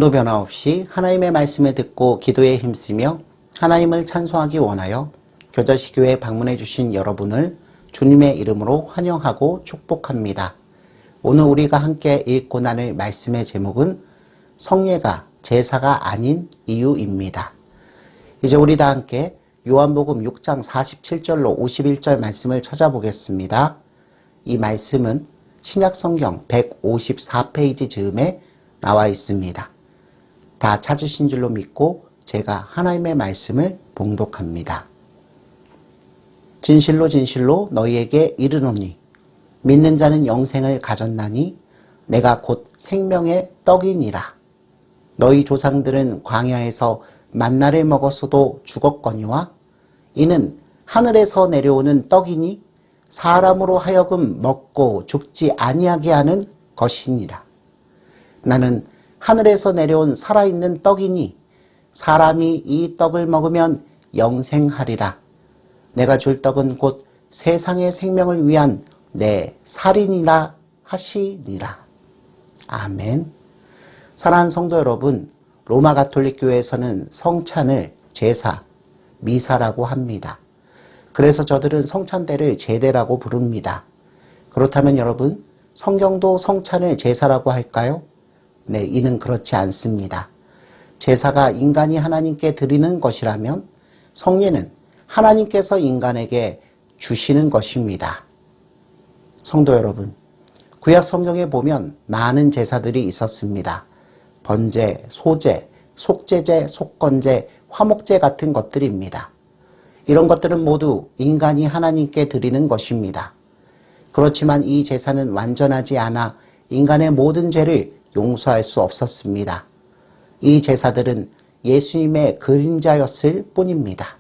온도 변화 없이 하나님의 말씀을 듣고 기도에 힘쓰며 하나님을 찬송하기 원하여 교저시교회에 방문해 주신 여러분을 주님의 이름으로 환영하고 축복합니다. 오늘 우리가 함께 읽고 나눌 말씀의 제목은 성례가 제사가 아닌 이유입니다. 이제 우리 다 함께 요한복음 6장 47절로 51절 말씀을 찾아보겠습니다. 이 말씀은 신약성경 154페이지 즈음에 나와 있습니다. 다 찾으신 줄로 믿고 제가 하나님의 말씀을 봉독합니다. 진실로 진실로 너희에게 이르노니 믿는 자는 영생을 가졌나니 내가 곧 생명의 떡이니라. 너희 조상들은 광야에서 만나를 먹었어도 죽었거니와 이는 하늘에서 내려오는 떡이니 사람으로 하여금 먹고 죽지 아니하게 하는 것이니라. 나는 하늘에서 내려온 살아있는 떡이니 사람이 이 떡을 먹으면 영생하리라. 내가 줄 떡은 곧 세상의 생명을 위한 내 살이니라 하시니라. 아멘. 사랑하는 성도 여러분, 로마 가톨릭 교회에서는 성찬을 제사, 미사라고 합니다. 그래서 저들은 성찬대를 제대라고 부릅니다. 그렇다면 여러분, 성경도 성찬을 제사라고 할까요? 네, 이는 그렇지 않습니다. 제사가 인간이 하나님께 드리는 것이라면 성례는 하나님께서 인간에게 주시는 것입니다. 성도 여러분, 구약 성경에 보면 많은 제사들이 있었습니다. 번제, 소제, 속제제, 속건제, 화목제 같은 것들입니다. 이런 것들은 모두 인간이 하나님께 드리는 것입니다. 그렇지만 이 제사는 완전하지 않아 인간의 모든 죄를 용서할 수 없었습니다. 이 제사들은 예수님의 그림자였을 뿐입니다.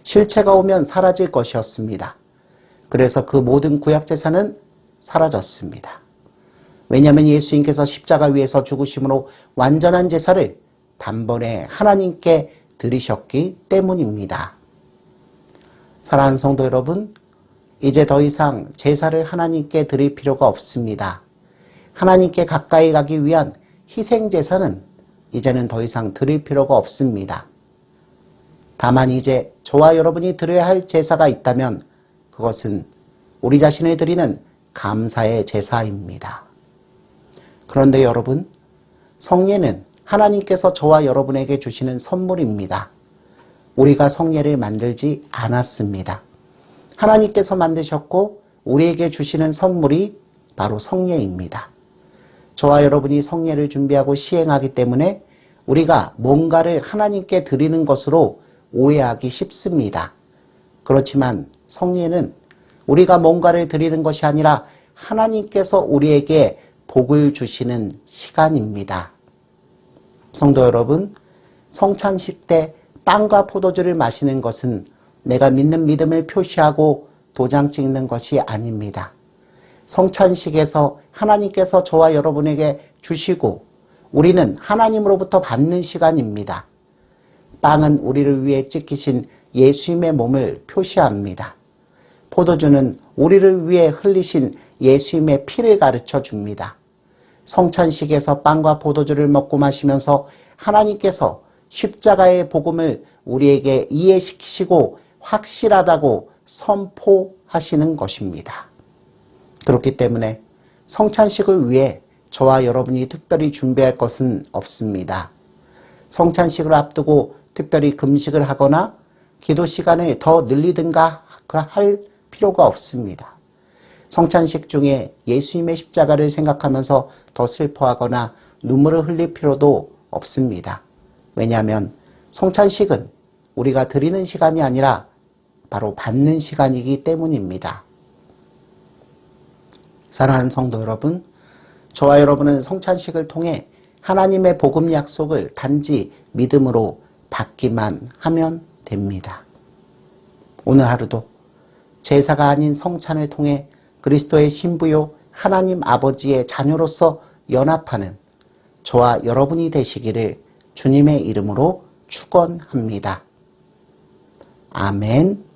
실체가 오면 사라질 것이었습니다. 그래서 그 모든 구약 제사는 사라졌습니다. 왜냐하면 예수님께서 십자가 위에서 죽으심으로 완전한 제사를 단번에 하나님께 드리셨기 때문입니다. 사랑하는 성도 여러분, 이제 더 이상 제사를 하나님께 드릴 필요가 없습니다. 하나님께 가까이 가기 위한 희생 제사는 이제는 더 이상 드릴 필요가 없습니다. 다만 이제 저와 여러분이 드려야 할 제사가 있다면 그것은 우리 자신을 드리는 감사의 제사입니다. 그런데 여러분, 성례는 하나님께서 저와 여러분에게 주시는 선물입니다. 우리가 성례를 만들지 않았습니다. 하나님께서 만드셨고 우리에게 주시는 선물이 바로 성례입니다. 저와 여러분이 성례를 준비하고 시행하기 때문에 우리가 뭔가를 하나님께 드리는 것으로 오해하기 쉽습니다. 그렇지만 성례는 우리가 뭔가를 드리는 것이 아니라 하나님께서 우리에게 복을 주시는 시간입니다. 성도 여러분, 성찬식 때 빵과 포도주를 마시는 것은 내가 믿는 믿음을 표시하고 도장 찍는 것이 아닙니다. 성찬식에서 하나님께서 저와 여러분에게 주시고 우리는 하나님으로부터 받는 시간입니다. 빵은 우리를 위해 찢기신 예수님의 몸을 표시합니다. 포도주는 우리를 위해 흘리신 예수님의 피를 가르쳐 줍니다. 성찬식에서 빵과 포도주를 먹고 마시면서 하나님께서 십자가의 복음을 우리에게 이해시키시고 확실하다고 선포하시는 것입니다. 그렇기 때문에 성찬식을 위해 저와 여러분이 특별히 준비할 것은 없습니다. 성찬식을 앞두고 특별히 금식을 하거나 기도 시간을 더 늘리든가 할 필요가 없습니다. 성찬식 중에 예수님의 십자가를 생각하면서 더 슬퍼하거나 눈물을 흘릴 필요도 없습니다. 왜냐하면 성찬식은 우리가 드리는 시간이 아니라 바로 받는 시간이기 때문입니다. 사랑하는 성도 여러분, 저와 여러분은 성찬식을 통해 하나님의 복음 약속을 단지 믿음으로 받기만 하면 됩니다. 오늘 하루도 제사가 아닌 성찬을 통해 그리스도의 신부요 하나님 아버지의 자녀로서 연합하는 저와 여러분이 되시기를 주님의 이름으로 축원합니다. 아멘.